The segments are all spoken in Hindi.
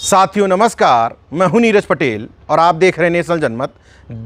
साथियों नमस्कार, मैं हूं नीरज पटेल और आप देख रहे हैं नेशनल जनमत।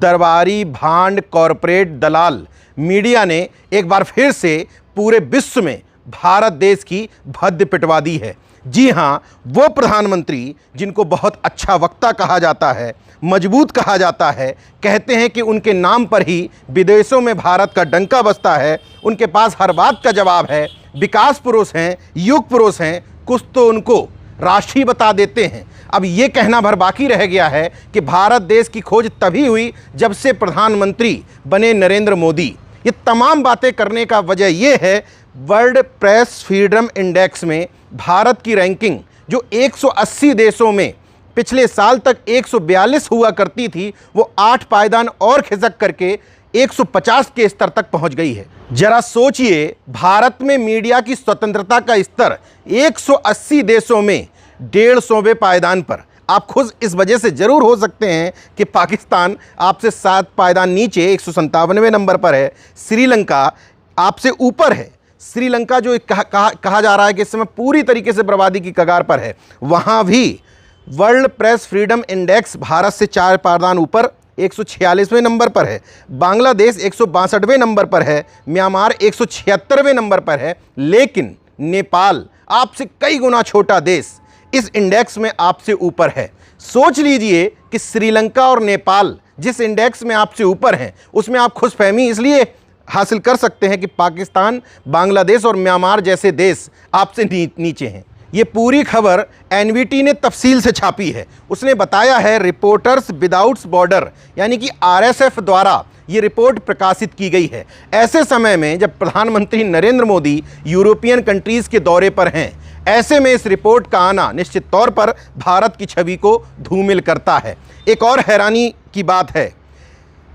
दरबारी भांड कॉरपोरेट दलाल मीडिया ने एक बार फिर से पूरे विश्व में भारत देश की भद्द पिटवा दी है। जी हां, वो प्रधानमंत्री जिनको बहुत अच्छा वक्ता कहा जाता है, मजबूत कहा जाता है, कहते हैं कि उनके नाम पर ही विदेशों में भारत का डंका बजता है, उनके पास हर बात का जवाब है, विकास पुरुष हैं, युग पुरुष हैं, कुछ तो उनको राष्ट्रीय बता देते हैं। अब ये कहना भर बाकी रह गया है कि भारत देश की खोज तभी हुई जब से प्रधानमंत्री बने नरेंद्र मोदी। ये तमाम बातें करने का वजह ये है, वर्ल्ड प्रेस फ्रीडम इंडेक्स में भारत की रैंकिंग जो 180 देशों में पिछले साल तक 142 हुआ करती थी, वो 8 पायदान और खिसक करके 150 के स्तर तक पहुंच गई है। जरा सोचिए, भारत में मीडिया की स्वतंत्रता का स्तर 180 देशों में 150वें पायदान पर। आप खुश इस वजह से जरूर हो सकते हैं कि पाकिस्तान आपसे 7 पायदान नीचे 157वें नंबर पर है, श्रीलंका आपसे ऊपर है। श्रीलंका जो कहा जा रहा है कि इस समय पूरी तरीके से बर्बादी की कगार पर है, वहाँ भी world press freedom index Bharat से 4 पायदान ऊपर 146वें नंबर पर है। बांग्लादेश 162वें नंबर पर है, म्यांमार 176वें नंबर पर है, लेकिन नेपाल आपसे कई गुना छोटा देश इस इंडेक्स में आपसे ऊपर है। सोच लीजिए कि श्रीलंका और नेपाल जिस इंडेक्स में आपसे ऊपर हैं, उसमें आप खुशफहमी इसलिए हासिल कर सकते हैं कि पाकिस्तान, बांग्लादेश और म्यांमार जैसे देश आपसे नीचे हैं। ये पूरी खबर एनवीटी ने तफसील से छापी है। उसने बताया है, रिपोर्टर्स विदाउट बॉर्डर यानी कि आरएसएफ द्वारा ये रिपोर्ट प्रकाशित की गई है ऐसे समय में जब प्रधानमंत्री नरेंद्र मोदी यूरोपियन कंट्रीज़ के दौरे पर हैं। ऐसे में इस रिपोर्ट का आना निश्चित तौर पर भारत की छवि को धूमिल करता है। एक और हैरानी की बात है,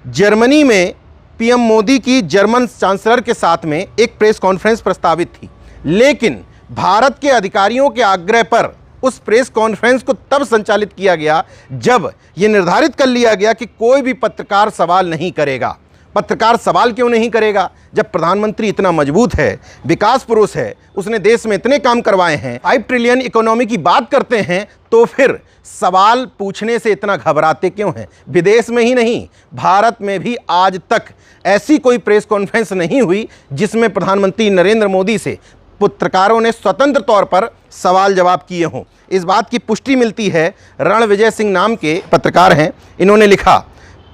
जर्मनी में पीएम मोदी की जर्मन चांसलर के साथ में एक प्रेस कॉन्फ्रेंस प्रस्तावित थी, लेकिन भारत के अधिकारियों के आग्रह पर उस प्रेस कॉन्फ्रेंस को तब संचालित किया गया जब यह निर्धारित कर लिया गया कि कोई भी पत्रकार सवाल नहीं करेगा। पत्रकार सवाल क्यों नहीं करेगा? जब प्रधानमंत्री इतना मजबूत है, विकास पुरुष है, उसने देश में इतने काम करवाए हैं, 5 ट्रिलियन इकोनॉमी की बात करते हैं, तो फिर सवाल पूछने से इतना घबराते क्यों हैं? विदेश में ही नहीं, भारत में भी आज तक ऐसी कोई प्रेस कॉन्फ्रेंस नहीं हुई जिसमें प्रधानमंत्री नरेंद्र मोदी से पत्रकारों ने स्वतंत्र तौर पर सवाल जवाब किए हों। इस बात की पुष्टि मिलती है, रणविजय सिंह नाम के पत्रकार हैं, इन्होंने लिखा,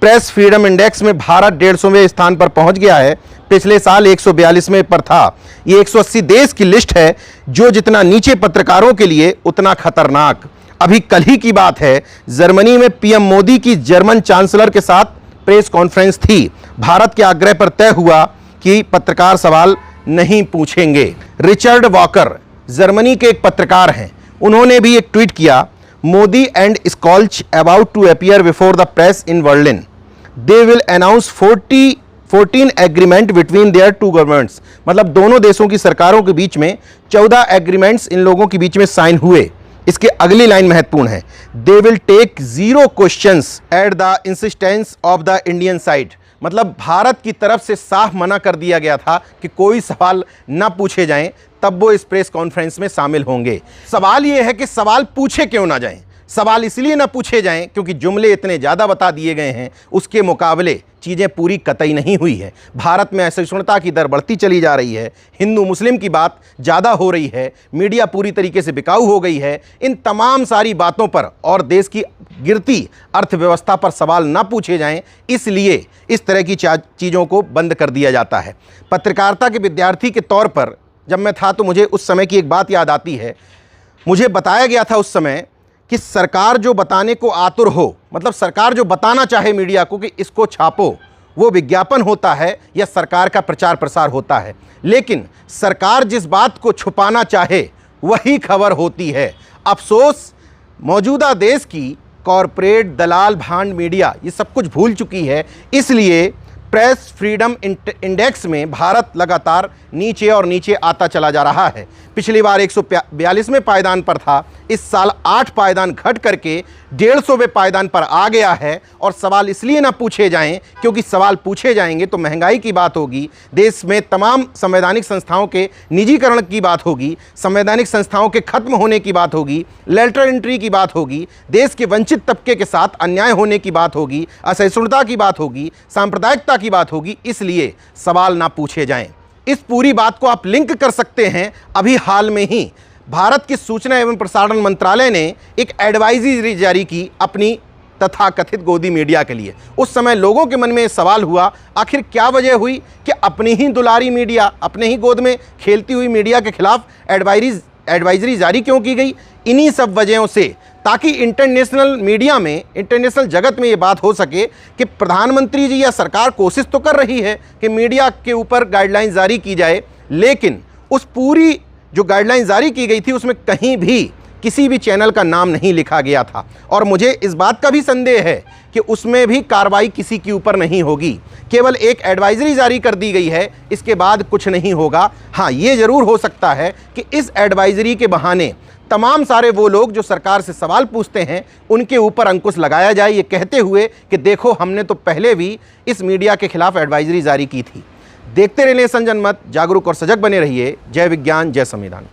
प्रेस फ्रीडम इंडेक्स में भारत 150वें स्थान पर पहुंच गया है। पिछले साल 142वें पर था। ये 180 देश की लिस्ट है, जो जितना नीचे पत्रकारों के लिए उतना खतरनाक। अभी कल ही की बात है, जर्मनी में पीएम मोदी की जर्मन चांसलर के साथ प्रेस कॉन्फ्रेंस थी। भारत के आग्रह पर तय हुआ कि पत्रकार सवाल नहीं पूछेंगे। रिचर्ड वॉकर जर्मनी के एक पत्रकार हैं, उन्होंने भी एक ट्वीट किया, Modi and Scholz about to appear before the press in Berlin, they will announce 14 agreement between their two governments. मतलब दोनों देशों की सरकारों के बीच में 14 एग्रीमेंट्स इन लोगों के बीच में साइन हुए। इसके अगली लाइन महत्वपूर्ण है, they will take 0 questions at the insistence of the Indian side. मतलब भारत की तरफ से साफ मना कर दिया गया था कि कोई सवाल ना पूछे जाएं, तब वो इस प्रेस कॉन्फ्रेंस में शामिल होंगे। सवाल ये है कि सवाल पूछे क्यों ना जाएं? सवाल इसलिए ना पूछे जाएं क्योंकि जुमले इतने ज़्यादा बता दिए गए हैं, उसके मुकाबले चीज़ें पूरी कतई नहीं हुई है। भारत में असहिष्णुता की दर बढ़ती चली जा रही है, हिंदू मुस्लिम की बात ज़्यादा हो रही है, मीडिया पूरी तरीके से बिकाऊ हो गई है। इन तमाम सारी बातों पर और देश की गिरती अर्थव्यवस्था पर सवाल ना पूछे जाएं, इसलिए इस तरह की चीज़ों को बंद कर दिया जाता है। पत्रकारिता के विद्यार्थी के तौर पर जब मैं था तो मुझे उस समय की एक बात याद आती है। मुझे बताया गया था उस समय कि सरकार जो बताने को आतुर हो, मतलब सरकार जो बताना चाहे मीडिया को कि इसको छापो, वो विज्ञापन होता है या सरकार का प्रचार प्रसार होता है। लेकिन सरकार जिस बात को छुपाना चाहे वही खबर होती है। अफसोस, मौजूदा देश की कॉरपोरेट दलाल भांड मीडिया ये सब कुछ भूल चुकी है। इसलिए प्रेस फ्रीडम इंडेक्स में भारत लगातार नीचे और नीचे आता चला जा रहा है। पिछली बार 142वें पायदान पर था, इस साल 8 पायदान घट करके 150वें पायदान पर आ गया है। और सवाल इसलिए ना पूछे जाएं क्योंकि सवाल पूछे जाएंगे तो महंगाई की बात होगी, देश में तमाम संवैधानिक संस्थाओं के निजीकरण की बात होगी, संवैधानिक संस्थाओं के खत्म होने की बात होगी, लेटरल एंट्री की बात होगी, देश के वंचित तबके के साथ अन्याय होने की बात होगी, असहिष्णुता की बात होगी, सांप्रदायिकता की बात होगी। इसलिए सवाल ना पूछे जाएं। इस पूरी बात को आप लिंक कर सकते हैं। अभी हाल में ही भारत की सूचना एवं प्रसारण मंत्रालय ने एक एडवाइजरी जारी की अपनी तथाकथित गोदी मीडिया के लिए। उस समय लोगों के मन में सवाल हुआ, आखिर क्या वजह हुई कि अपनी ही दुलारी मीडिया, अपने ही गोद में खेलती हुई मीडिया के खिलाफ एडवाइजरी जारी क्यों की गई? इन्हीं सब वजहों से, ताकि इंटरनेशनल मीडिया में, इंटरनेशनल जगत में ये बात हो सके कि प्रधानमंत्री जी या सरकार कोशिश तो कर रही है कि मीडिया के ऊपर गाइडलाइन जारी की जाए, लेकिन उस पूरी जो गाइडलाइन जारी की गई थी उसमें कहीं भी किसी भी चैनल का नाम नहीं लिखा गया था। और मुझे इस बात का भी संदेह है कि उसमें भी कार्रवाई किसी के ऊपर नहीं होगी, केवल एक एडवाइजरी जारी कर दी गई है, इसके बाद कुछ नहीं होगा। हाँ, ये ज़रूर हो सकता है कि इस एडवाइजरी के बहाने तमाम सारे वो लोग जो सरकार से सवाल पूछते हैं उनके ऊपर अंकुश लगाया जाए, ये कहते हुए कि देखो हमने तो पहले भी इस मीडिया के खिलाफ एडवाइजरी जारी की थी। देखते रहिए नेशन जनमत, जागरूक और सजग बने रहिए। जय विज्ञान, जय संविधान।